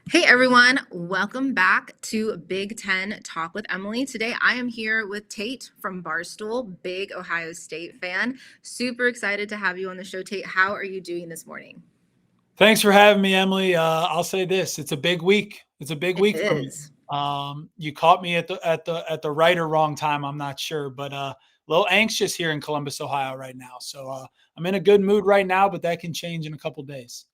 Hey everyone, welcome back to Big Ten Talk with Emily. Today I am here with Tate from Barstool, big Ohio State fan. Super excited to have you on the show, Tate. How are you doing this morning? Thanks for having me, Emily. I'll say this: it's a big week. It's a big It week for me. is. You caught me at the right or wrong time. I'm not sure, but a little anxious here in Columbus, Ohio, right now. So I'm in a good mood right now, but that can change in a couple days.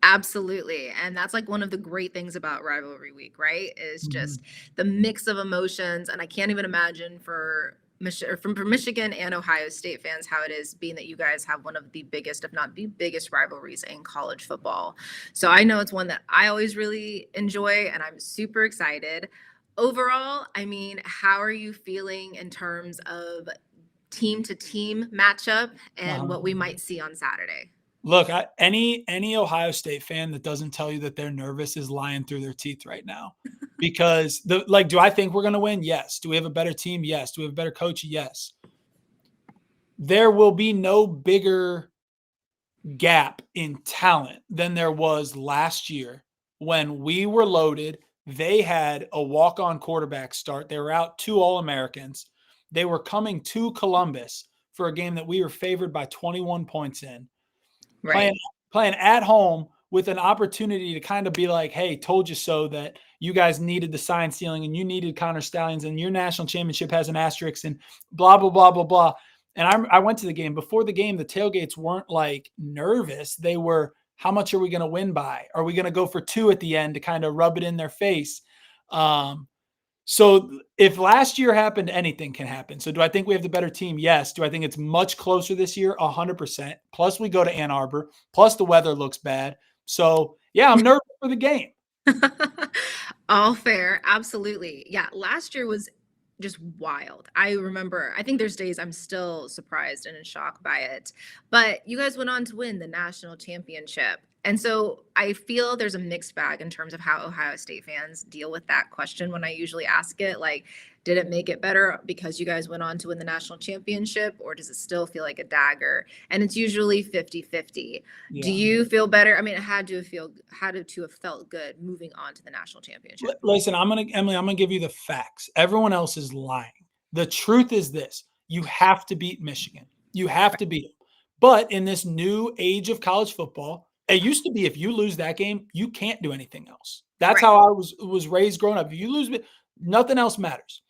Absolutely. And that's like one of the great things about rivalry week, right? Is just Mhm. the mix of emotions. And I can't even imagine for for Michigan and Ohio State fans how it is being that you guys have one of the biggest, if not the biggest rivalries in college football. So I know it's one that I always really enjoy and I'm super excited. Overall, I mean, how are you feeling in terms of team to team matchup and Uh-huh. what we might see on Saturday? Look, any Ohio State fan that doesn't tell you that they're nervous is lying through their teeth right now. Because do I think we're going to win? Yes. Do we have a better team? Yes. Do we have a better coach? Yes. There will be no bigger gap in talent than there was last year when we were loaded. They had a walk on quarterback start. They were out two All Americans. They were coming to Columbus for a game that we were favored by 21 points in, playing, Right. playing at home with an opportunity to kind of be like, hey, told you so, that you guys needed the sign stealing and you needed Connor Stallions and your national championship has an asterisk and blah, blah, blah, blah, blah. And I went to the game. Before the game, the tailgates weren't like nervous. They were, how much are we going to win by? Are we going to go for two at the end to kind of rub it in their face? Um, so if last year happened, anything can happen. So do I think we have the better team? Yes. Do I think it's much closer this year? 100%. Plus we go to Ann Arbor. Plus the weather looks bad. So yeah, I'm nervous for the game. All fair. Absolutely. Yeah. Last year was just wild. I remember, I think there's days I'm still surprised and in shock by it. But you guys went on to win the national championship. And so I feel there's a mixed bag in terms of how Ohio State fans deal with that question when I usually ask it. Like, did it make it better because you guys went on to win the national championship, or does it still feel like a dagger? And it's usually 50-50. Do Yeah. you feel better? I mean, it had to have felt good moving on to the national championship. Listen, Emily, I'm gonna give you the facts. Everyone else is lying. The truth is this: you have to beat Michigan. You have to beat them. But in this new age of college football, it used to be if you lose that game, you can't do anything else. That's Right. how I was raised growing up. If you lose, nothing else matters.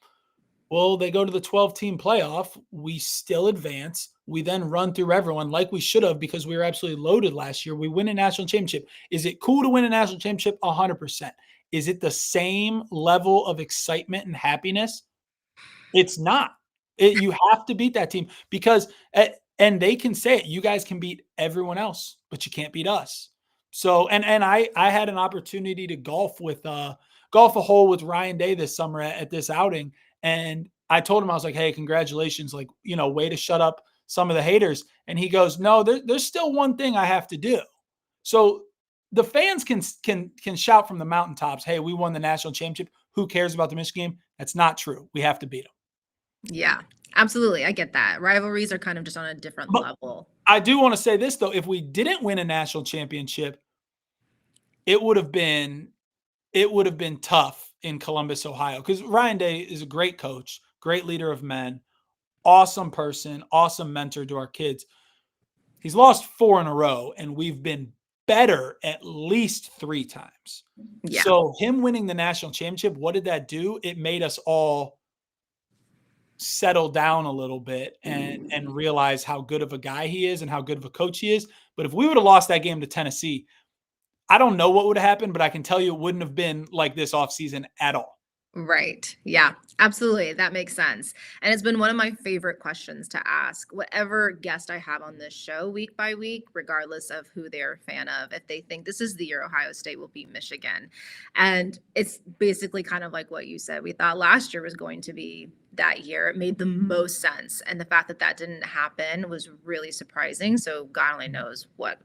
Well, they go to the 12-team playoff. We still advance. We then run through everyone like we should have because we were absolutely loaded last year. We win a national championship. Is it cool to win a national championship? 100%. Is it the same level of excitement and happiness? It's not. You have to beat that team because, and they can say it, you guys can beat everyone else, but you can't beat us. So, and I had an opportunity to golf a hole with Ryan Day this summer at this outing. And I told him, I was like, hey, congratulations. Like, way to shut up some of the haters. And he goes, no, there's still one thing I have to do. So the fans can shout from the mountaintops, hey, we won the national championship. Who cares about the Michigan game? That's not true. We have to beat them. Yeah, absolutely. I get that. Rivalries are kind of just on a different But level. I do want to say this though: if we didn't win a national championship, it would have been tough in Columbus, Ohio, because Ryan Day is a great coach, great leader of men, awesome person, awesome mentor to our kids. He's lost 4 in a row, and we've been better at least 3 times. Yeah. So him winning the national championship, what did that do? It made us all settle down a little bit and realize how good of a guy he is and how good of a coach he is. But if we would have lost that game to Tennessee, I don't know what would have happened, but I can tell you it wouldn't have been like this offseason at all. Right. Yeah, absolutely. That makes sense. And it's been one of my favorite questions to ask whatever guest I have on this show week by week, regardless of who they're a fan of, if they think this is the year Ohio State will beat Michigan. And it's basically kind of like what you said. We thought last year was going to be that year. It made the most sense. And the fact that that didn't happen was really surprising. So God only knows what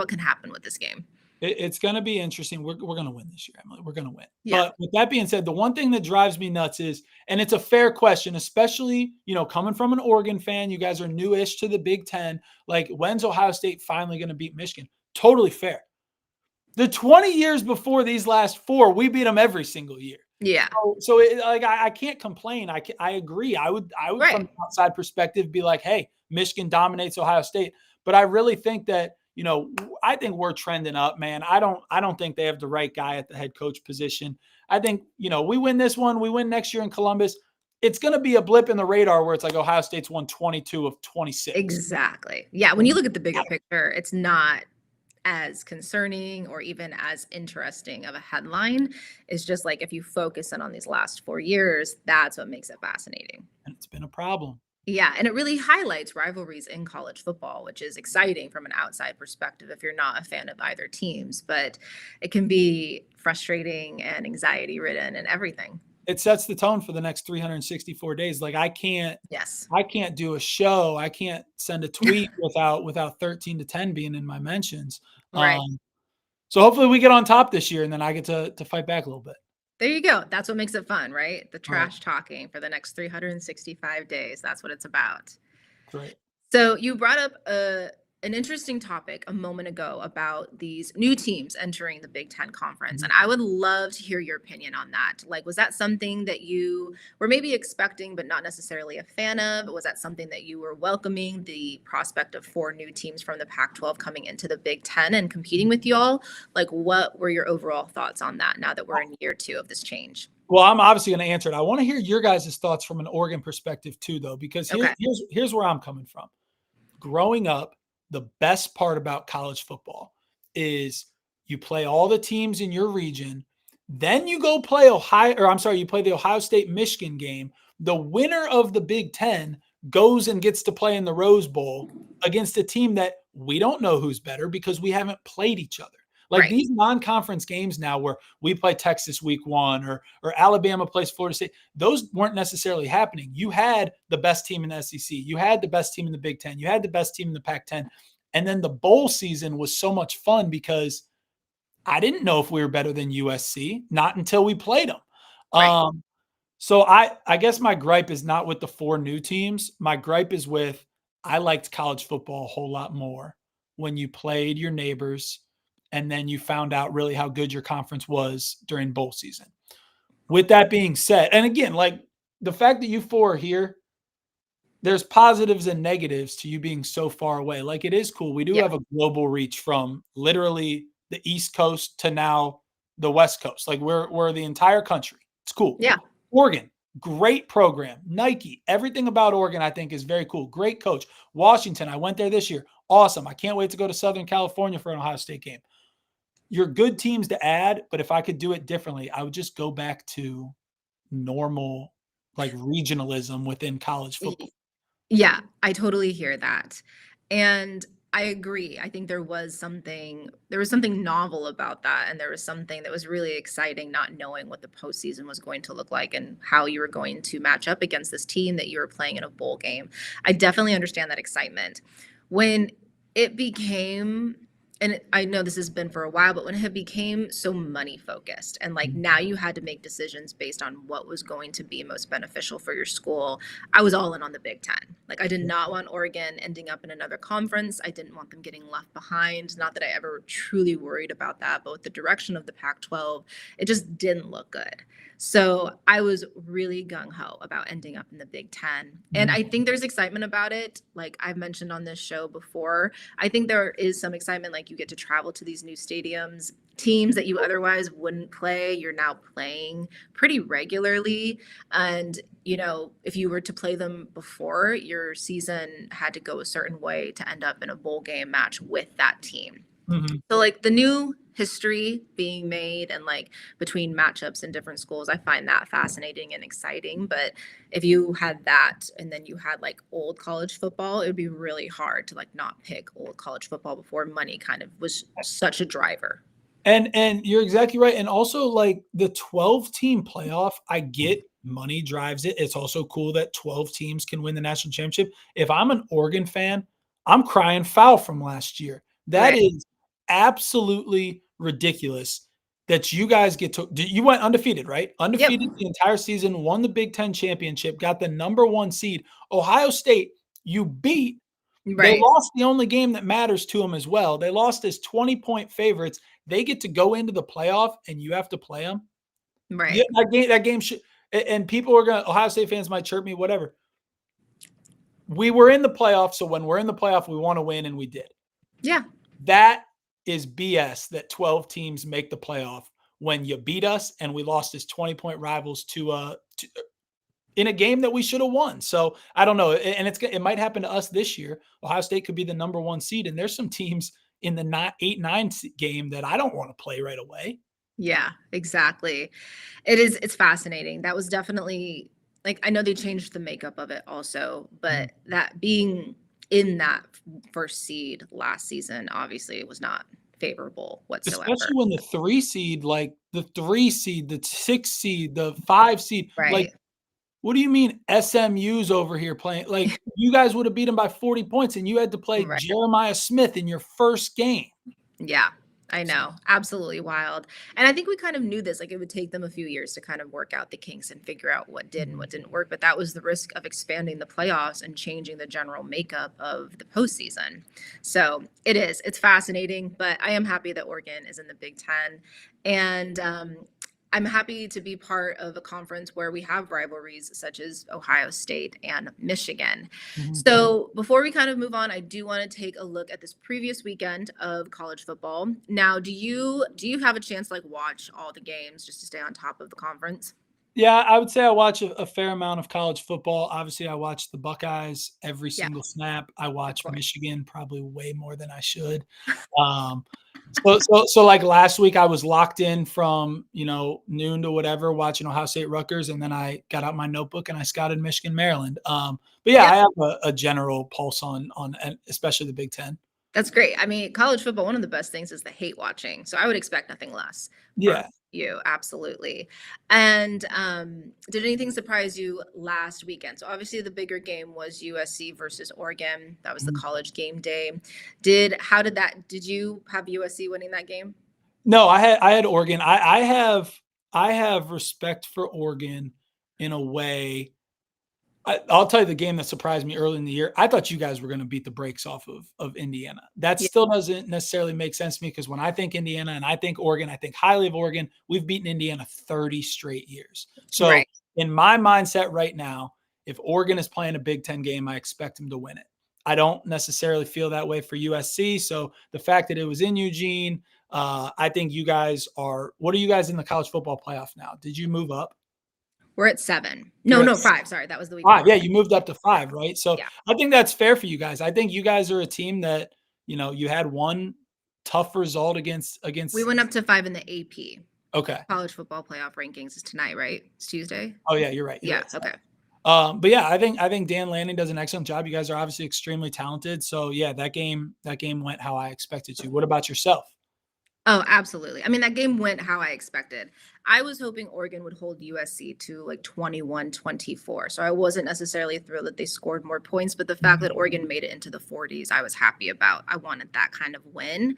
can happen with this game. It's going to be interesting. We're going to win this year, Emily. We're going to win. Yeah. But with that being said, the one thing that drives me nuts is, and it's a fair question, especially, coming from an Oregon fan, you guys are newish to the Big Ten. Like, when's Ohio State finally going to beat Michigan? Totally fair. The 20 years before these last 4, we beat them every single year. Yeah. So like I can't complain. I agree. I would from Right. the outside perspective be like, hey, Michigan dominates Ohio State, but I really think that I think we're trending up, man. I don't think they have the right guy at the head coach position. I think we win this one, we win next year in Columbus. It's going to be a blip in the radar where it's like Ohio State's won 22 of 26. Exactly. Yeah. When you look at the bigger picture, it's not as concerning or even as interesting of a headline. It's just like if you focus in on these last 4 years, that's what makes it fascinating. And it's been a problem. Yeah, and it really highlights rivalries in college football, which is exciting from an outside perspective if you're not a fan of either teams, but it can be frustrating and anxiety ridden and everything. It sets the tone for the next 364 days. Like I can't Yes. do a show. I can't send a tweet without 13 to 10 being in my mentions. Right. So hopefully we get on top this year and then I get to fight back a little bit. There you go. That's what makes it fun, right? The Right. trash talking for the next 365 days. That's what it's about. Great. So you brought up an interesting topic a moment ago about these new teams entering the Big Ten Conference. Mhm. And I would love to hear your opinion on that. Like, was that something that you were maybe expecting, but not necessarily a fan of? Was that something that you were welcoming, the prospect of 4 new teams from the Pac-12 coming into the Big Ten and competing with y'all? Like, what were your overall thoughts on that now that we're in year 2 of this change? Well, I'm obviously going to answer it. I want to hear your guys' thoughts from an Oregon perspective too, though, because Okay. here's where I'm coming from. Growing up, the best part about college football is you play all the teams in your region, then you go play you play the Ohio State Michigan game. The winner of the Big Ten goes and gets to play in the Rose Bowl against a team that we don't know who's better because we haven't played each other. Like Right. these non-conference games now where we play Texas week 1 or Alabama plays Florida State, those weren't necessarily happening. You had the best team in the SEC. You had the best team in the Big Ten. You had the best team in the Pac-10. And then the bowl season was so much fun because I didn't know if we were better than USC, not until we played them. Right. So I guess my gripe is not with the 4 new teams. My gripe is with I liked college football a whole lot more when you played your neighbors and then you found out really how good your conference was during bowl season. With that being said, and again, like the fact that you 4 are here, there's positives and negatives to you being so far away. Like it is cool. We do Yeah. have a global reach from literally the East Coast to now the West Coast. Like we're the entire country. It's cool. Yeah. Oregon, great program. Nike, everything about Oregon I think is very cool. Great coach. Washington, I went there this year. Awesome. I can't wait to go to Southern California for an Ohio State game. You're good teams to add, but if I could do it differently, I would just go back to normal like regionalism within college football. Yeah, I totally hear that. And I agree. I think there was something novel about that. And there was something that was really exciting, not knowing what the postseason was going to look like and how you were going to match up against this team that you were playing in a bowl game. I definitely understand that excitement. When it became I know this has been for a while, but when it became so money focused and like now you had to make decisions based on what was going to be most beneficial for your school, I was all in on the Big Ten. Like I did not want Oregon ending up in another conference. I didn't want them getting left behind. Not that I ever truly worried about that, but with the direction of the Pac-12, it just didn't look good. So I was really gung ho about ending up in the Big Ten. And I think there's excitement about it. Like I've mentioned on this show before, I think there is some excitement. Like you get to travel to these new stadiums, teams that you otherwise wouldn't play, you're now playing pretty regularly. And, if you were to play them before, your season had to go a certain way to end up in a bowl game match with that team. Mhm. So like the new history being made and like between matchups in different schools, I find that fascinating and exciting. But if you had that and then you had like old college football, it would be really hard to like not pick old college football before money kind of was such a driver. And you're exactly right. And also like the 12-team playoff, I get money drives it. It's also cool that 12 teams can win the national championship. If I'm an Oregon fan, I'm crying foul from last year. That Right. is absolutely ridiculous that you guys you went undefeated, right? Yep. Undefeated the entire season, won the Big Ten championship, got the number 1 seed. Ohio State, you beat They Right. lost the only game that matters to them as well. They lost as 20-point favorites. They get to go into the playoff, and you have to play them. Yeah, Right. that game should. And people are gonna Ohio State fans might chirp me, whatever. We were in the playoff, so when we're in the playoff, we want to win, and we did. Yeah. That is BS that 12 teams make the playoff when you beat us and we lost as 20-point rivals to in a game that we should have won. So I don't know. And it might happen to us this year. Ohio State could be the number 1 seed. And there's some teams in the 8-9 game that I don't want to play right away. Yeah, exactly. It's fascinating. That was definitely like I know they changed the makeup of it also, but that being in that first seed last season obviously it was not favorable whatsoever. Especially when the 3 seed, like the 3 seed, the 6 seed, the 5 seed, like, Right. what do you mean SMU's over here playing? Like, you guys would have beat them by 40 points, and you had to play Right. Jeremiah Smith in your first game. Yeah, I know. Absolutely wild. And I think we kind of knew this, like it would take them a few years to kind of work out the kinks and figure out what did and what didn't work. But that was the risk of expanding the playoffs and changing the general makeup of the postseason. So it's fascinating, but I am happy that Oregon is in the Big Ten. And I'm happy to be part of a conference where we have rivalries such as Ohio State and Michigan. Mhm. So before we kind of move on, I do want to take a look at this previous weekend of college football. Now, do you have a chance to like watch all the games just to stay on top of the conference? Yeah, I would say I watch a fair amount of college football. Obviously, I watch the Buckeyes every Yeah, single snap. I of watch course. Michigan probably way more than I should. Um, so like last week, I was locked in from noon to whatever, watching Ohio State Rutgers, and then I got out my notebook and I scouted Michigan, Maryland. But yeah, I Yep. have a general pulse on especially the Big Ten. That's great. I mean, college football, one of the best things is the hate watching. So I would expect nothing less from Yeah. you. Absolutely. And did anything surprise you last weekend? So obviously the bigger game was USC versus Oregon. That was the Mhm. college game day. Did you have USC winning that game? No, I had Oregon. I have respect for Oregon in a way. I'll tell you the game that surprised me early in the year. I thought you guys were going to beat the brakes off of Indiana. That Yeah. still doesn't necessarily make sense to me because when I think Indiana and I think Oregon, I think highly of Oregon. We've beaten Indiana 30 straight years. So Right. in my mindset right now, if Oregon is playing a Big Ten game, I expect them to win it. I don't necessarily feel that way for USC. So the fact that it was in Eugene, I think you guys are. What are you guys in the college football playoff now? Did you move up? We're at 7. No, You're at no, 5. Sorry. That was the week 5, before. yeah, you moved Yeah. up to 5, right? So, Yeah. I think that's fair for you guys. I think you guys are a team that, you had one tough result We against went up to 5 in the AP. okay. College football playoff rankings is tonight, right? It's Tuesday. Oh, yeah, you're right, you're Yeah. right. Okay. But yeah, I think Dan Lanning does an excellent job. You guys are obviously extremely talented. So, yeah, that game went how I expected to. What about yourself? Oh, absolutely. I mean, that game went how I expected. I was hoping Oregon would hold USC to like 21-24. So I wasn't necessarily thrilled that they scored more points, but the fact Mhm. that Oregon made it into the 40s, I was happy about. I wanted that kind of win.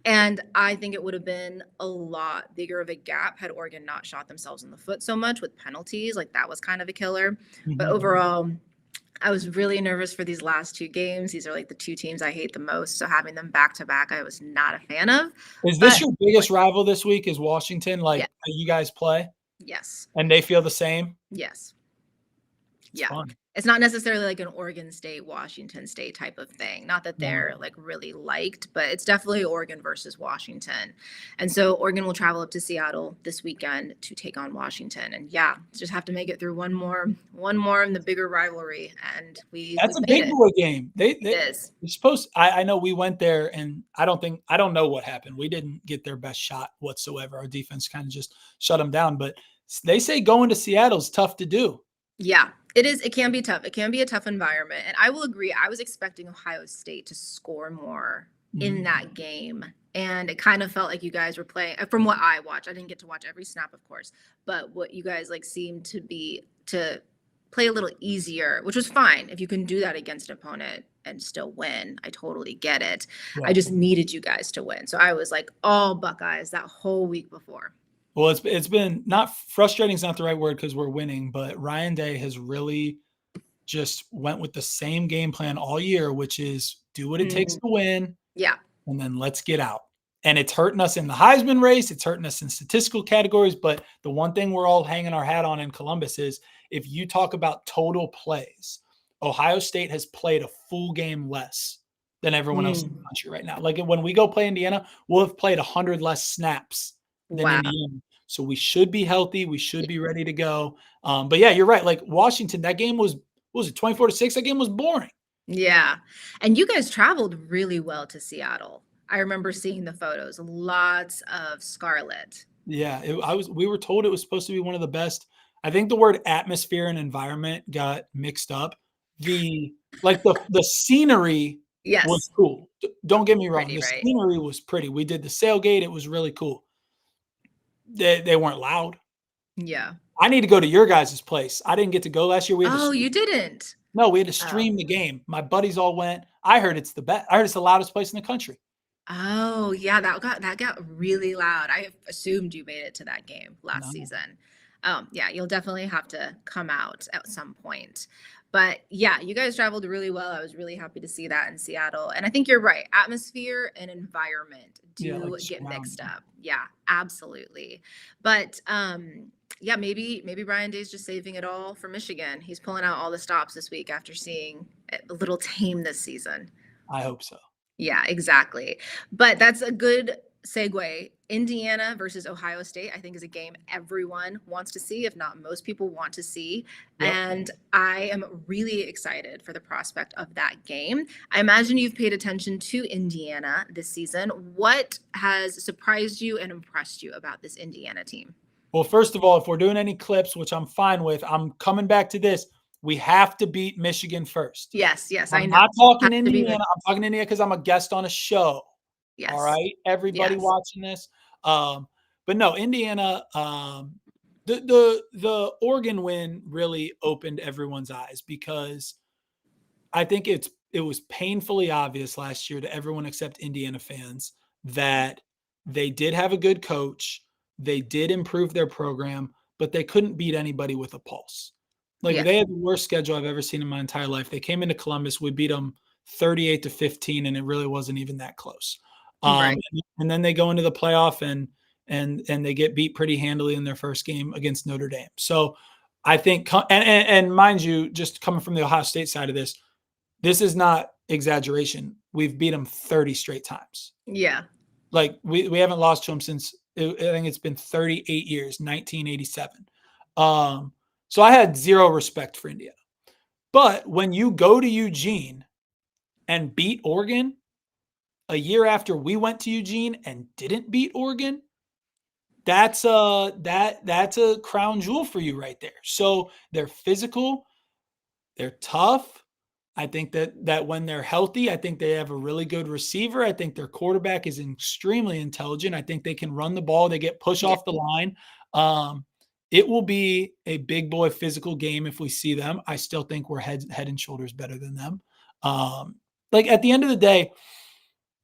And I think it would have been a lot bigger of a gap had Oregon not shot themselves in the foot so much with penalties. Like that was kind of a killer. But Mhm. overall, I was really nervous for these last 2 games. These are like the 2 teams I hate the most. So having them back to back, I was not a fan of. Is this But your biggest rival this week is Washington, yeah, like, you guys play, yes, and they feel the same? yes. It's Yeah. fun. It's not necessarily like an Oregon State, Washington State type of thing. Not that No. they're like really liked, but it's definitely Oregon versus Washington. And so Oregon will travel up to Seattle this weekend to take on Washington. And yeah, just have to make it through one more in the bigger rivalry. And That's we've a made big it. boy game. It is. They're supposed I know we went there and I don't know what happened. We didn't get their best shot whatsoever. Our defense kind of just shut them down, but they say going to Seattle is tough to do. Yeah, it is. It can be tough. It can be a tough environment. And I will agree. I was expecting Ohio State to score more in Mhm. that game. And it kind of felt like you guys were playing from what I watched. I didn't get to watch every snap, of course, but what you guys like seemed to be to play a little easier, which was fine if you can do that against an opponent and still win. I totally get it. I Yeah. just needed you guys to win. So I was like all Buckeyes that whole week before. Well, it's been not frustrating is not the right word because we're winning, but Ryan Day has really just went with the same game plan all year, which is do what it takes Mm, to win, yeah. and then let's get out. And it's hurting us in the Heisman race. It's hurting us in statistical categories. But the one thing we're all hanging our hat on in Columbus is if you talk about total plays, Ohio State has played a full game less than everyone else in the Mm, country right now. Like when we go play Indiana, we'll have played 100 less snaps than wow. Indiana. So we should be healthy. We should be ready to go. But yeah, you're right. Like Washington, that game was, what was it, 24-6? That game was boring. Yeah. And you guys traveled really well to Seattle. I remember seeing the photos, lots of scarlet. Yeah, we were told it was supposed to be one of the best. I think the word atmosphere and environment got mixed up. The scenery was Yes. cool. Don't get me wrong. Pretty, The right? scenery was pretty. We did the sailgate. It was really cool. They weren't loud. Yeah. I need to go to your guys' place. I didn't get to go last year. We had to Oh, stream. you didn't. No, we had to Oh. stream the game. My buddies all went. I heard it's the best. I heard it's the loudest place in the country. Oh, yeah, that got really loud. I assumed you made it to that game last No. season. Yeah, you'll definitely have to come out at some point. But yeah, you guys traveled really well. I was really happy to see that in Seattle. And I think you're right. Atmosphere and environment Yeah, like do the get mixed surrounding. up. Yeah, absolutely. But yeah, maybe Brian Day's just saving it all for Michigan. He's pulling out all the stops this week after seeing a little tame this season. I hope so. Yeah, exactly. But that's a good segue. Indiana versus Ohio State, I think, is a game everyone wants to see, if not most people want to see. Yep. And I am really excited for the prospect of that game. I imagine you've paid attention to Indiana this season. What has surprised you and impressed you about this Indiana team? Well, first of all, if we're doing any clips, which I'm fine with, I'm coming back to this. We have to beat Michigan first. Yes, yes, I I'm know. not Has talking to be Indiana. I'm talking Indiana because I'm a guest on a show. All yes, right, everybody yes, watching this. But no, Indiana. The Oregon win really opened everyone's eyes because I think it was painfully obvious last year to everyone except Indiana fans that they did have a good coach, they did improve their program, but they couldn't beat anybody with a pulse. Like yeah, they had the worst schedule I've ever seen in my entire life. They came into Columbus, we beat them 38-15, and it really wasn't even that close. right. And then they go into the playoff and they get beat pretty handily in their first game against Notre Dame. So I think, and mind you, just coming from the Ohio State side of this is not exaggeration. We've beat them 30 straight times. Yeah, Like we haven't lost to them since I think it's been 38 years, 1987. So I had zero respect for India. But when you go to Eugene and beat Oregon a year after we went to Eugene and didn't beat Oregon, that's a crown jewel for you right there. So they're physical, they're tough. I think that when they're healthy, I think they have a really good receiver. I think their quarterback is extremely intelligent. I think they can run the ball. They get push yeah, off the line. It will be a big boy physical game if we see them. I still think we're head and shoulders better than them. Like at the end of the day,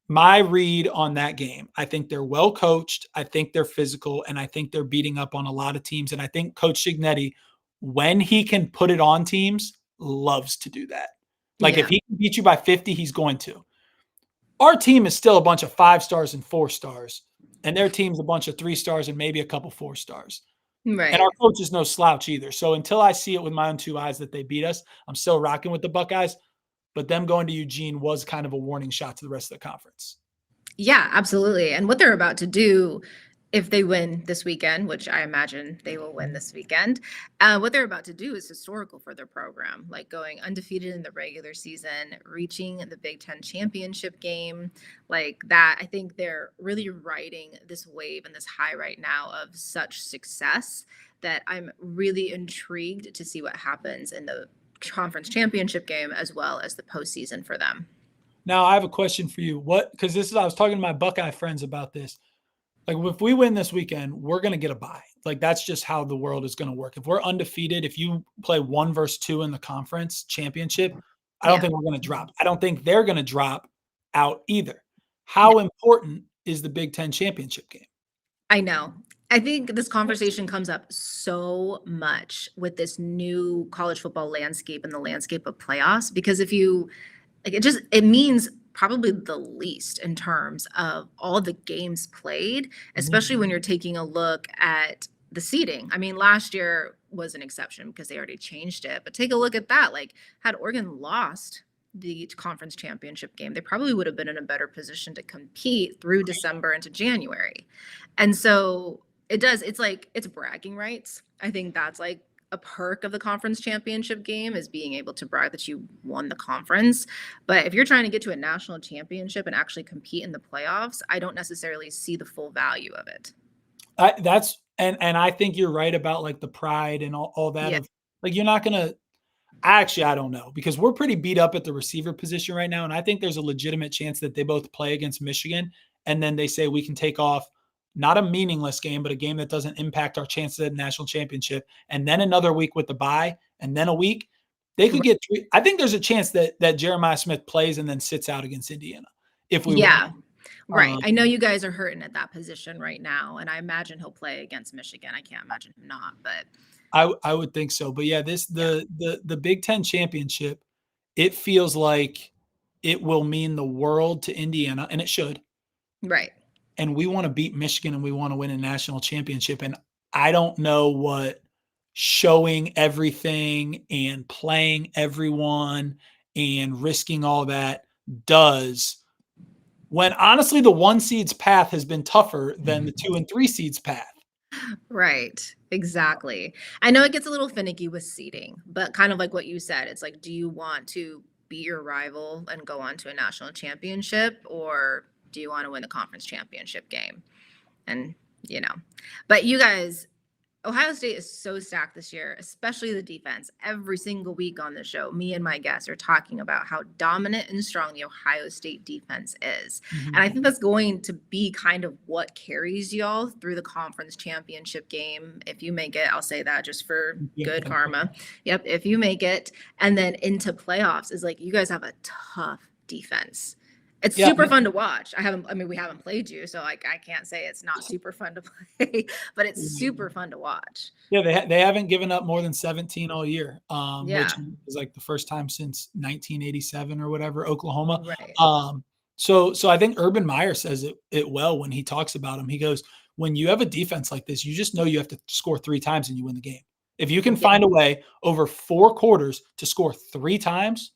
my read on that game, I think they're well coached. I think they're physical, and I think they're beating up on a lot of teams. And I think Coach Signetti, when he can put it on teams, loves to do that. Like if yeah, he can beat you by 50, he's going to. Our team is still a bunch of 5 stars and 4 stars, and their team's a bunch of 3 stars and maybe a couple 4 stars. And our right. coach is no slouch either. So until I see it with my own 2 eyes that they beat us, I'm still rocking with the Buckeyes. But them going to Eugene was kind of a warning shot to the rest of the conference. Yeah, absolutely. And what they're about to do, if they win this weekend, which I imagine they will win this weekend, what they're about to do is historical for their program, like going undefeated in the regular season, reaching the Big Ten championship game, like that. I think they're really riding this wave and this high right now of such success that I'm really intrigued to see what happens in the conference championship game as well as the postseason for them. Now I have a question for you. Because I was talking to my Buckeye friends about this. Like if we win this weekend, we're going to get a bye. Like that's just how the world is going to work. If we're undefeated, if you play 1 versus 2 in the conference championship, I don't Yeah, think we're going to drop. I don't think they're going to drop out either. How important is the Big Ten championship game? I know. I think this conversation comes up so much with this new college football landscape and the landscape of playoffs because if you like it means probably the least in terms of all the games played, Mhm. especially when you're taking a look at the seeding. I mean, last year was an exception because they already changed it, but take a look at that. Like, had Oregon lost the conference championship game, they probably would have been in a better position to compete through December into January. And so it's like it's bragging rights. I think that's like a perk of the conference championship game is being able to brag that you won the conference. But if you're trying to get to a national championship and actually compete in the playoffs, I don't necessarily see the full value of it. That's and I think you're right about like the pride and all that Yeah. of like you're not gonna actually I don't know because we're pretty beat up at the receiver position right now. And I think there's a legitimate chance that they both play against Michigan and then they say we can take off not a meaningless game, but a game that doesn't impact our chances at a national championship. And then another week with the bye, and then a week. They could get three. I think there's a chance that Jeremiah Smith plays and then sits out against Indiana if we win. Yeah. Right. Um, I know you guys are hurting at that position right now, and I imagine he'll play against Michigan. I can't imagine him not, but I would think so. But yeah, this yeah. the Big Ten championship, it feels like it will mean the world to Indiana, and it should. Right. And we want to beat Michigan and we want to win a national championship. And I don't know what showing everything and playing everyone and risking all that does when honestly the 1 seed's path has been tougher than the 2 and 3 seeds path. Right. Exactly. I know it gets a little finicky with seeding, but kind of like what you said, it's like, do you want to beat your rival and go on to a national championship, or do you want to win the conference championship game? And, you know, but you guys, Ohio State is so stacked this year, especially the defense. Every single week on the show, me and my guests are talking about how dominant and strong the Ohio State defense is. And I Mhm. think that's going to be kind of what carries y'all through the conference championship game. If you make it, I'll say that just for Yeah. good karma. Yep, if you make it. And then into playoffs is like you guys have a tough defense. It's Yeah. super fun to watch. I mean, we haven't played you, so like I can't say it's not super fun to play, but it's super fun to watch. Yeah, they haven't given up more than 17 all year, which Yeah, is like the first time since 1987 or whatever, Oklahoma. right. So I think Urban Meyer says it well when he talks about him. He goes, when you have a defense like this, you just know you have to score 3 times and you win the game. If you can Yeah, find a way over 4 quarters to score 3 times,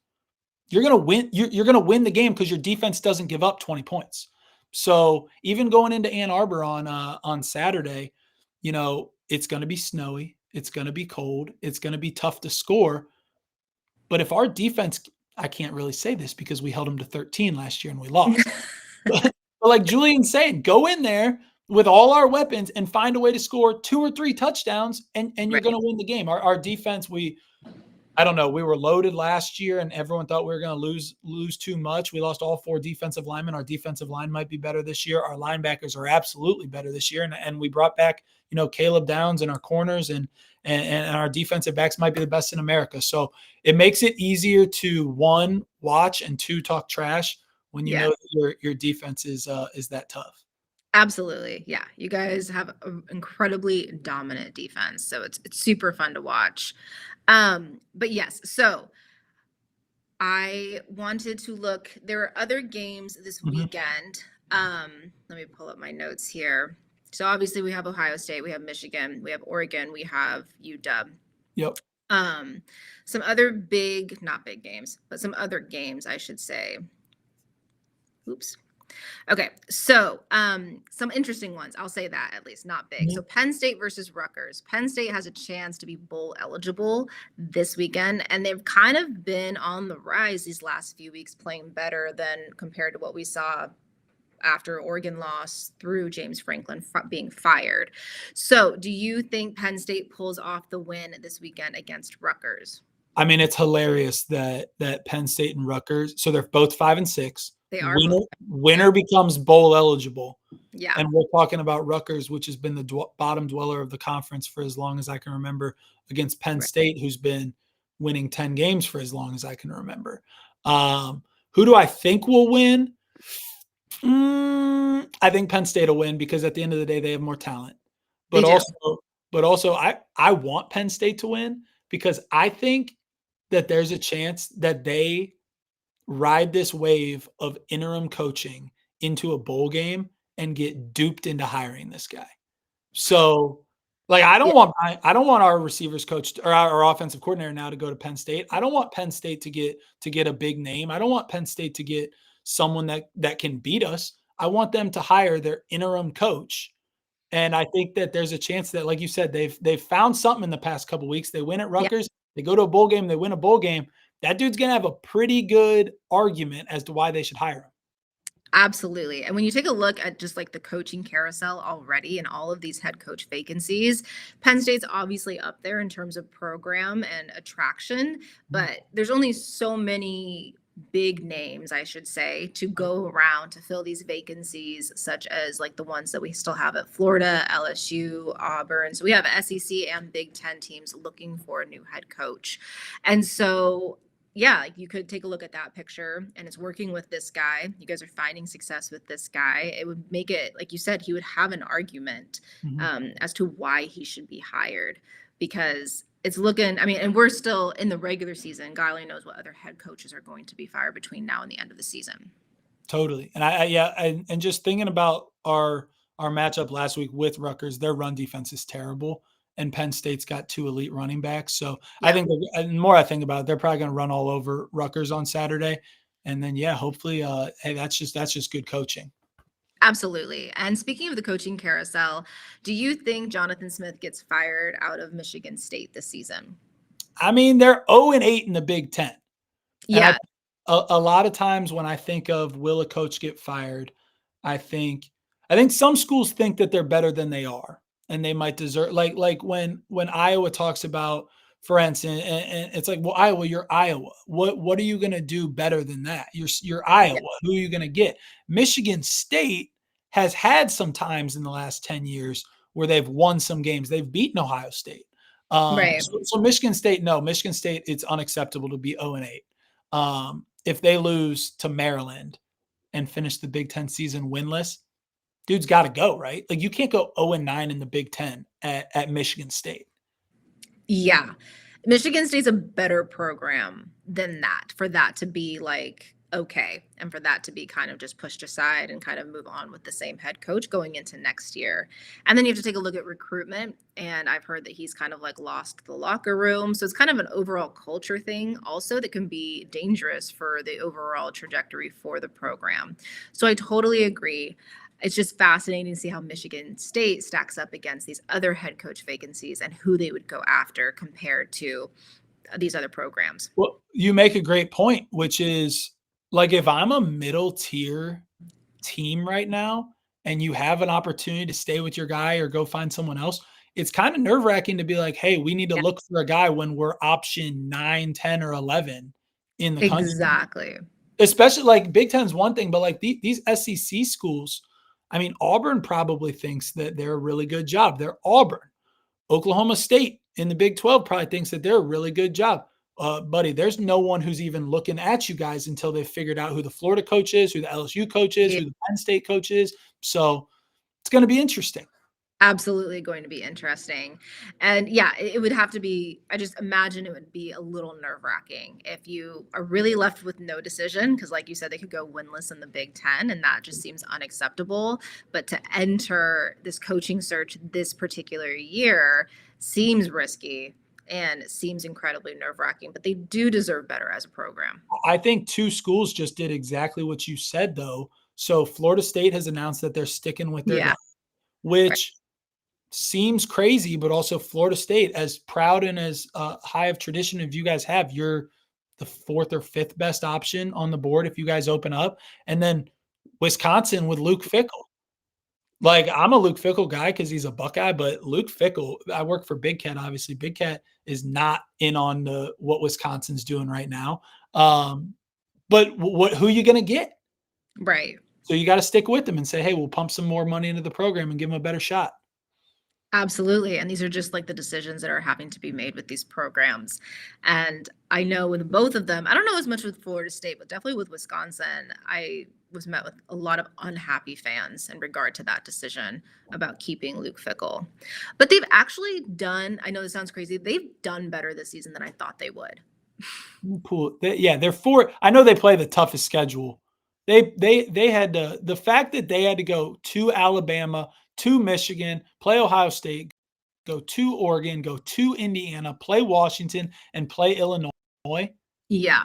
you're gonna win. You're gonna win the game because your defense doesn't give up 20 points. So even going into Ann Arbor on Saturday, it's gonna be snowy, it's gonna be cold, it's gonna be tough to score. But if our defense, I can't really say this because we held them to 13 last year and we lost. But like Julian's saying, go in there with all our weapons and find a way to score 2 or 3 touchdowns, and you're right. gonna win the game. Our defense, I don't know. We were loaded last year, and everyone thought we were going to lose too much. We lost all 4 defensive linemen. Our defensive line might be better this year. Our linebackers are absolutely better this year, and we brought back Caleb Downs in our corners, and our defensive backs might be the best in America. So it makes it easier to 1, watch, and 2, talk trash when you Yeah, know that your defense is that tough. absolutely. Yeah, you guys have an incredibly dominant defense, so it's super fun to watch. But yes, so I wanted to look. There are other games this Mhm. weekend. Let me pull up my notes here. So obviously we have Ohio State, we have Michigan, we have Oregon, we have UW. Yep. Um, some other big, not big games, but some other games, I should say. Oops. Okay, so some interesting ones. I'll say that at least, not big. So Mhm. Penn State versus Rutgers. Penn State has a chance to be bowl eligible this weekend, and they've kind of been on the rise these last few weeks, playing better than compared to what we saw after Oregon lost through James Franklin being fired. So, do you think Penn State pulls off the win this weekend against Rutgers? I mean, it's hilarious that Penn State and Rutgers, so they're both 5 and 6. They are both. Winner Yep. becomes bowl eligible. Yeah. And we're talking about Rutgers, which has been the bottom dweller of the conference for as long as I can remember, against Penn Right. State, who's been winning 10 games for as long as I can remember. Who do I think will win? I think Penn State will win because at the end of the day, they have more talent. They but do. also I want Penn State to win because I think that there's a chance that they ride this wave of interim coaching into a bowl game and get duped into hiring this guy. So, like, Yeah, I don't want our receivers coach or our offensive coordinator now to go to Penn State. I don't want Penn State to get a big name. I don't want Penn State to get someone that can beat us. I want them to hire their interim coach. And I think that there's a chance that, like you said, they've found something in the past couple weeks. They win at yeah, Rutgers, they go to a bowl game, they win a bowl game. That dude's gonna have a pretty good argument as to why they should hire him. absolutely. And when you take a look at just like the coaching carousel already and all of these head coach vacancies, Penn State's obviously up there in terms of program and attraction, Mhm. but there's only so many big names, I should say, to go around to fill these vacancies, such as like the ones that we still have at Florida, LSU, Auburn. So we have SEC and Big Ten teams looking for a new head coach. And so yeah, like you could take a look at that picture and it's working with this guy. You guys are finding success with this guy. It would make it, like you said, he would have an argument Mhm. as to why he should be hired because it's looking, I mean, and we're still in the regular season. God only knows what other head coaches are going to be fired between now and the end of the season. Totally. And yeah, and just thinking about our matchup last week with Rutgers, their run defense is terrible, and Penn State's got two elite running backs. So I Yeah, think and the more I think about it, they're probably going to run all over Rutgers on Saturday, and then yeah, hopefully, hey, that's just good coaching. absolutely. And speaking of the coaching carousel, do you think Jonathan Smith gets fired out of Michigan State this season? I mean, they're 0-8 in the Big Ten. And Yeah, a lot of times when I think of will a coach get fired, I think I think some schools think that they're better than they are, and they might deserve like when Iowa talks about, for instance, and it's like, well, Iowa, you're Iowa. What are you going to do better than that? You're yeah, Iowa. Who are you going to get? Michigan State has had some times in the last 10 years where they've won some games. They've beaten Ohio State. right. So Michigan State, no, Michigan State, it's unacceptable to be 0-8. If they lose to Maryland and finish the Big Ten season winless, dude's got to go, right? Like you can't go 0-9 in the Big Ten at Michigan State. Yeah. Michigan State's a better program than that for that to be like okay and for that to be kind of just pushed aside and kind of move on with the same head coach going into next year. And then you have to take a look at recruitment and I've heard that he's kind of like lost the locker room. So it's kind of an overall culture thing also that can be dangerous for the overall trajectory for the program. So I totally agree. It's just fascinating to see how Michigan State stacks up against these other head coach vacancies and who they would go after compared to these other programs. Well, you make a great point, which is like if I'm a middle tier team right now and you have an opportunity to stay with your guy or go find someone else, it's kind of nerve wracking to be like, hey, we need to Yeah, look for a guy when we're option 9, 10, or 11 in the country. exactly. Especially like Big Ten's one thing, but like these SEC schools, I mean, Auburn probably thinks that they're a really good job. They're Auburn. Oklahoma State in the Big 12 probably thinks that they're a really good job. Buddy, there's no one who's even looking at you guys until they've figured out who the Florida coach is, who the LSU coach is, Yeah, who the Penn State coach is. So it's going to be interesting. absolutely going to be interesting. And yeah, it would have to be, I just imagine it would be a little nerve wracking if you are really left with no decision. Cause like you said, they could go winless in the Big Ten and that just seems unacceptable. But to enter this coaching search this particular year seems risky and seems incredibly nerve wracking, but they do deserve better as a program. I think two schools just did exactly what you said, though. So Florida State has announced that they're sticking with their guy, Yeah. Right. which seems crazy, but also Florida State, as proud and as high of tradition as you guys have, you're the fourth or fifth best option on the board if you guys open up. And then Wisconsin with Luke Fickle. Like I'm a Luke Fickle guy because he's a Buckeye, but Luke Fickle, I work for Big Cat, obviously. Big Cat is not in on the what Wisconsin's doing right now. But who are you going to get? Right. So you got to stick with them and say, hey, we'll pump some more money into the program and give them a better shot. Absolutely. And these are just like the decisions that are having to be made with these programs. And I know with both of them, I don't know as much with Florida State, but definitely with Wisconsin, I was met with a lot of unhappy fans in regard to that decision about keeping Luke Fickle. But they've actually done, I know this sounds crazy, they've done better this season than I thought they would. Cool. They're four. I know they play the toughest schedule. They had the fact that they had to go to Alabama, to Michigan, play Ohio State, go to Oregon, go to Indiana, play Washington, and play Illinois. Yeah,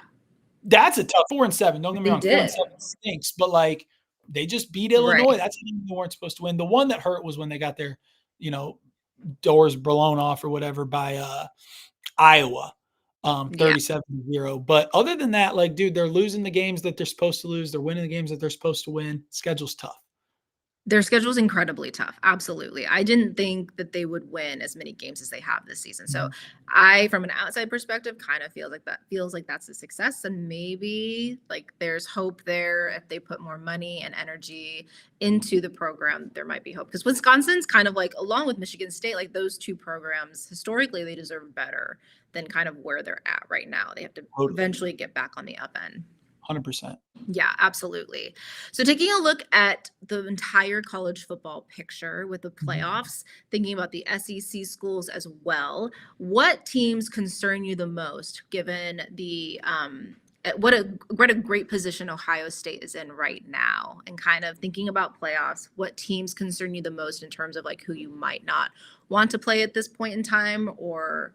That's a tough 4-7. Don't get me they wrong, 4-7 did. stinks, but like they just beat Right. Illinois. That's a game they weren't supposed to win. The one that hurt was when they got their, you know, doors blown off or whatever by Iowa, Yeah. 37-0. But other than that, like, dude, they're losing the games that they're supposed to lose. They're winning the games that they're supposed to win. Schedule's tough. Their schedule's incredibly tough. Absolutely. I didn't think that they would win as many games as they have this season. So Mhm. I, from an outside perspective, kind of feels like that's a success. And maybe like there's hope there if they put more money and energy into the program, there might be hope. Because Wisconsin's kind of like, along with Michigan State, like those two programs, historically, they deserve better than kind of where they're at right now. They have to Totally. eventually get back on the up end. 100%. Yeah, absolutely. So taking a look at the entire college football picture with the Mhm. playoffs, thinking about the SEC schools as well, what teams concern you the most given the what a great position Ohio State is in right now, and kind of thinking about playoffs, what teams concern you the most in terms of like who you might not want to play at this point in time, or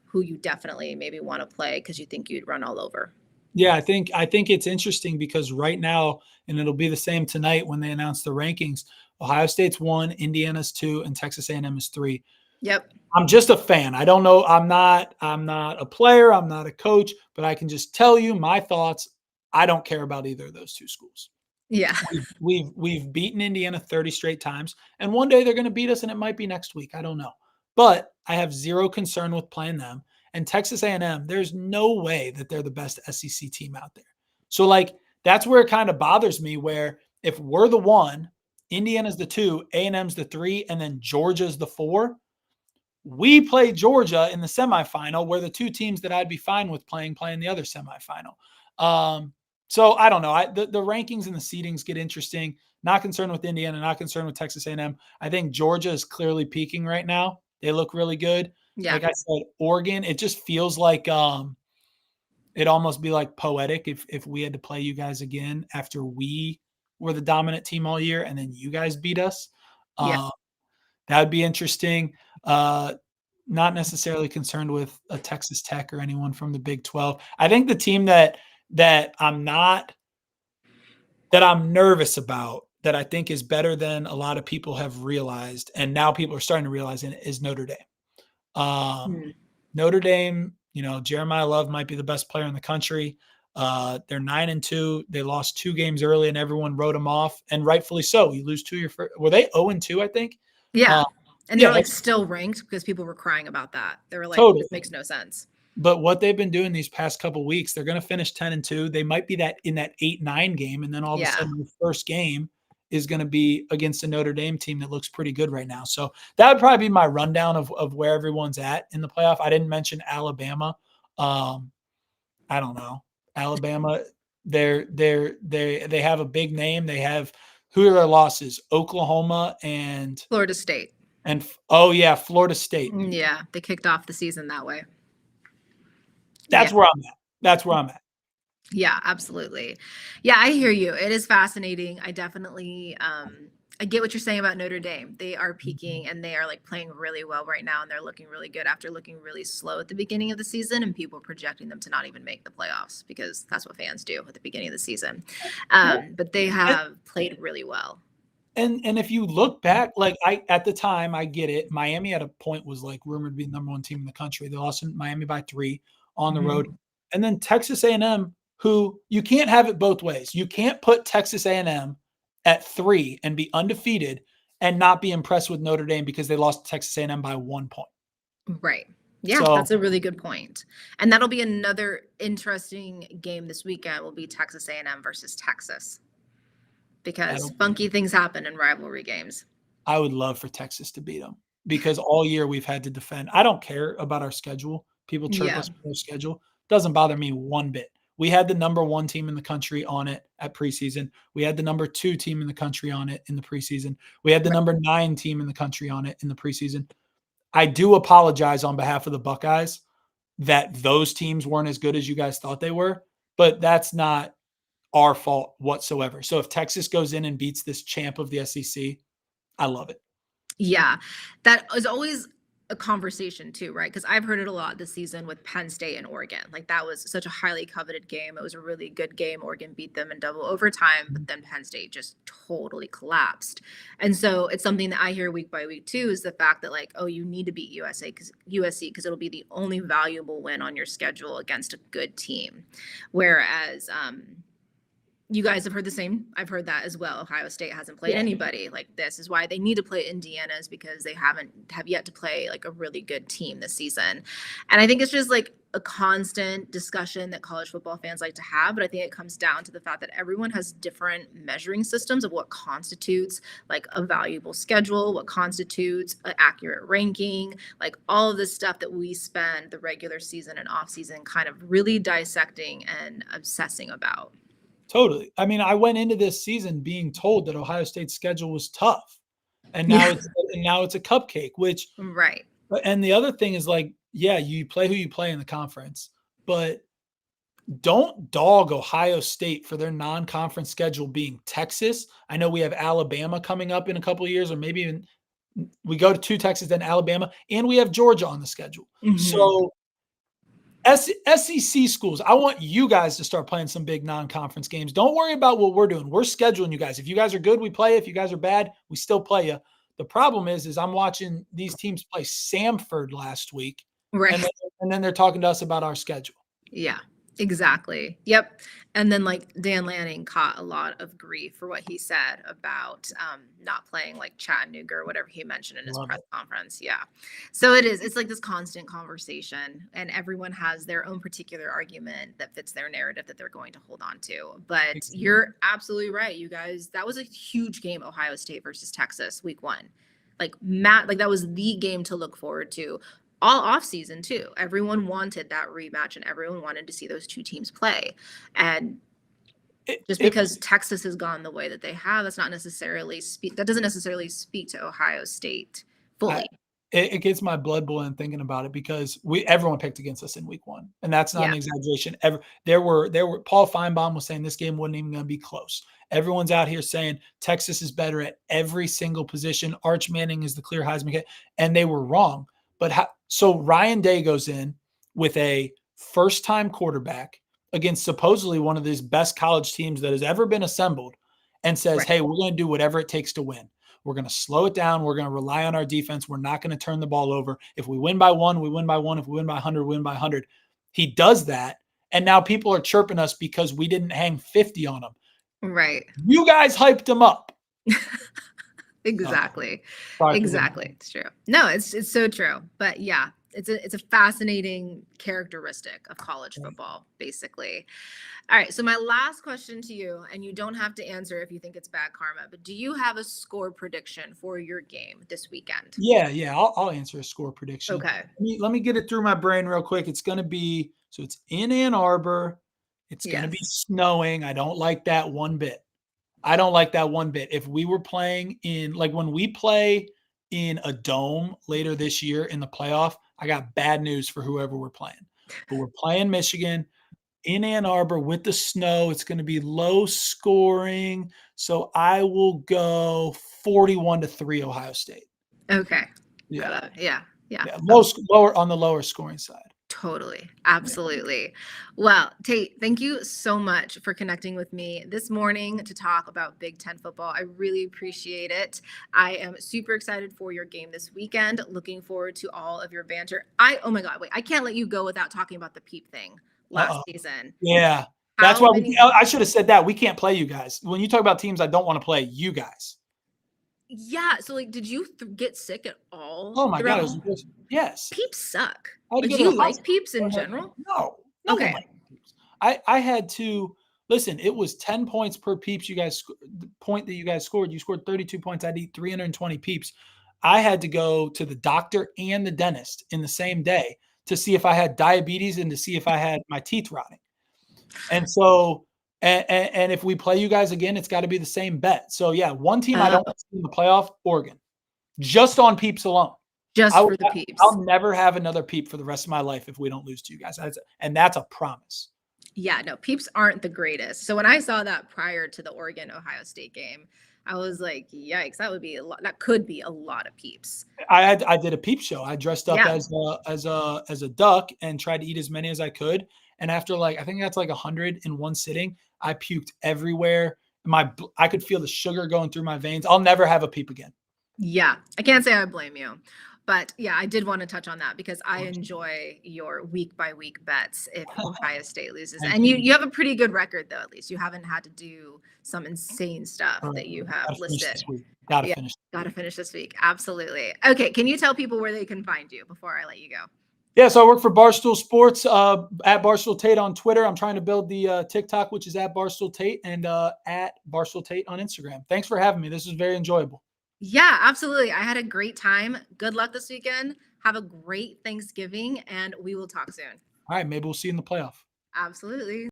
who you definitely maybe want to play because you think you'd run all over? Yeah, I think it's interesting because right now, and it'll be the same tonight when they announce the rankings. Ohio State's 1, Indiana's 2, and Texas A&M is 3. Yep. I'm just a fan. I don't know. I'm not a player. I'm not a coach, but I can just tell you my thoughts. I don't care about either of those two schools. Yeah. We've beaten Indiana 30 straight times, and one day they're going to beat us, and it might be next week. I don't know, but I have zero concern with playing them. And Texas A&M, there's no way that they're the best SEC team out there. So like that's where it kind of bothers me. Where if we're the 1, Indiana's the 2, A&M's the 3, and then Georgia's the 4. We play Georgia in the semifinal, where the two teams that I'd be fine with playing the other semifinal. So I don't know. The rankings and the seedings get interesting. Not concerned with Indiana, not concerned with Texas A&M. I think Georgia is clearly peaking right now. They look really good. Yeah. Like I said, Oregon, it just feels like it'd almost be like poetic if we had to play you guys again after we were the dominant team all year and then you guys beat us. Yeah. Um, that would be interesting. Uh, Not necessarily concerned with a Texas Tech or anyone from the Big 12. I think the team that I'm nervous about, that I think is better than a lot of people have realized, and now people are starting to realize it, is Notre Dame. Mm. Notre Dame, Jeremiah Love might be the best player in the country. They're 9-2. They lost 2 games early, and everyone wrote them off, and rightfully so. You lose 2 your first. Were they 0-2? I think. Yeah. Uh, And they yeah, were like that's still ranked because people were crying about that. They were like, totally. this makes no sense. But what they've been doing these past couple weeks, they're going to finish 10-2. They might be that in that 8-9 game, and then all of a Yeah. sudden, the first game is going to be against a Notre Dame team that looks pretty good right now. So that would probably be my rundown of where everyone's at in the playoff. I didn't mention Alabama. I don't know. Alabama, they have a big name. They have, who are their losses? Oklahoma Florida State. and oh yeah, Florida State. Yeah. They kicked off the season that way. Yeah. That's where I'm at. That's where I'm at. Yeah, absolutely. Yeah, I hear you. It is fascinating. I definitely I get what you're saying about Notre Dame. They are peaking and they are like playing really well right now, and they're looking really good after looking really slow at the beginning of the season, and people projecting them to not even make the playoffs because that's what fans do at the beginning of the season. But they And, have played really well. and if you look back, like at the time, I get it. Miami at a point was like rumored to be the number 1 team in the country. They lost in Miami by 3 on the road, Mhm. and then Texas A&M, who you can't have it both ways. You can't put Texas A&M at 3 and be undefeated and not be impressed with Notre Dame because they lost to Texas A&M by 1 point. Right. Yeah, So that's a really good point. And that'll be another interesting game this weekend will be Texas A&M versus Texas because that'll funky things happen in rivalry games. I would love for Texas to beat them. because all year we've had to defend. I don't care about our schedule. People chirp Yeah. us for their schedule. Doesn't bother me one bit. We had the number 1 team in the country on it at preseason. We had the number 2 team in the country on it in the preseason. We had the Right. number 9 team in the country on it in the preseason. I do apologize on behalf of the Buckeyes that those teams weren't as good as you guys thought they were, but that's not our fault whatsoever. So if Texas goes in and beats this champ of the SEC, I love it. Yeah, that is always a conversation too, right? Because I've heard it a lot this season with Penn State and Oregon. Like that was such a highly coveted game. It was a really good game. Oregon beat them in double overtime, but then Penn State just totally collapsed. And so it's something that I hear week by week too, is the fact that like, oh, you need to beat USC because it'll be the only valuable win on your schedule against a good team. Whereas you guys have heard the same. I've heard that as well. Ohio State hasn't played anybody like this. Is why they need to play Indiana's, because they have yet to play like a really good team this season. And I think it's just like a constant discussion that college football fans like to have. But I think it comes down to the fact that everyone has different measuring systems of what constitutes like a valuable schedule, what constitutes an accurate ranking, like all of this stuff that we spend the regular season and off season kind of really dissecting and obsessing about. Totally. I mean, I went into this season being told that Ohio State's schedule was tough, and now Yeah. it's a cupcake. Which, Right. and the other thing is like, yeah, you play who you play in the conference, but don't dog Ohio State for their non-conference schedule being Texas. I know we have Alabama coming up in a couple of years, or maybe even we go to Texas, then Alabama, and we have Georgia on the schedule. Mhm. So SEC schools, I want you guys to start playing some big non-conference games. Don't worry about what we're doing. We're scheduling you guys. If you guys are good, we play. If you guys are bad, we still play you. The problem is I'm watching these teams play Samford last week, and Right. then they're talking to us about our schedule. Yeah, exactly. Yep. And then like Dan Lanning caught a lot of grief for what he said about not playing like Chattanooga or whatever he mentioned in his Love press it. conference. Yeah. So it's like this constant conversation, and everyone has their own particular argument that fits their narrative that they're going to hold on to. But you're absolutely right. You guys, that was a huge game, Ohio State versus Texas, week 1. Like Matt, like that was the game to look forward to all off season too. Everyone wanted that rematch and everyone wanted to see those two teams play. And just because Texas has gone the way that they have, that doesn't necessarily speak to Ohio State fully. It gets my blood boiling thinking about it, because everyone picked against us in week 1, and that's not an exaggeration. There were Paul Feinbaum was saying this game wasn't even going to be close. Everyone's out here saying Texas is better at every single position. Arch Manning is the clear Heisman candidate, and they were wrong. But so Ryan Day goes in with a first-time quarterback against supposedly one of these best college teams that has ever been assembled, and says, "Hey, we're going to do whatever it takes to win. We're going to slow it down. We're going to rely on our defense. We're not going to turn the ball over. If we win by 1, we win by 1. If we win by 100, we win by 100." He does that, and now people are chirping us because we didn't hang 50 on him. Right. You guys hyped him up. Exactly. Sorry. Exactly. It's true. No, it's so true. But yeah, it's a fascinating characteristic of college football, basically. All right. So my last question to you, and you don't have to answer if you think it's bad karma, but do you have a score prediction for your game this weekend? Yeah. I'll answer a score prediction. Okay. Let me get it through my brain real quick. It's going to be, so it's in Ann Arbor. It's going to be snowing. I don't like that one bit. If we were playing in, like when we play in a dome later this year in the playoff, I got bad news for whoever we're playing. But we're playing Michigan in Ann Arbor with the snow. It's going to be low scoring. So I will go 41-3 Ohio State. Okay. Yeah. Lower on the lower scoring side. Totally. Absolutely. Well, Tate, thank you so much for connecting with me this morning to talk about Big Ten football. I really appreciate it. I am super excited for your game this weekend. Looking forward to all of your banter. Oh my God, wait, I can't let you go without talking about the Peep thing last season. Yeah. That's why I should have said that. We can't play you guys. When you talk about teams I don't want to play, you guys. Yeah. So like, did you get sick at all? Oh my God. Yes. Peeps suck. Do you like Peeps in general? No. Okay. I had to listen. It was 10 points per Peeps. The point that you guys scored. You scored 32 points. I'd eat 320 Peeps. I had to go to the doctor and the dentist in the same day to see if I had diabetes and to see if I had my teeth rotting. And so, and if we play you guys again, it's got to be the same bet. So yeah, one team I Uh, don't want to see in the playoff, Oregon, just on peeps alone. just for the peeps. I'll never have another peep for the rest of my life if we don't lose to you guys. And that's a promise. Yeah, no, peeps aren't the greatest. So when I saw that prior to the Oregon Ohio State game, I was like, yikes, that would be a lot. That could be a lot of peeps. I did a peep show. I dressed up Yeah. as a duck and tried to eat as many as I could. And after I think that's like 100 in one sitting, I puked everywhere. I could feel the sugar going through my veins. I'll never have a peep again. Yeah, I can't say I blame you. But yeah, I did want to touch on that because I enjoy your week by week bets if Ohio State loses. Thank And you have a pretty good record though, at least. You haven't had to do some insane stuff that you have Gotta finish listed. this week. Gotta Yeah, finish. gotta finish this week. Absolutely. Okay, can you tell people where they can find you before I let you go? Yeah, so I work for Barstool Sports at Barstool Tate on Twitter. I'm trying to build the TikTok, which is at Barstool Tate, and at Barstool Tate on Instagram. Thanks for having me. This was very enjoyable. Yeah, absolutely. I had a great time. Good luck this weekend. Have a great Thanksgiving, and we will talk soon. All right, maybe we'll see you in the playoff. Absolutely.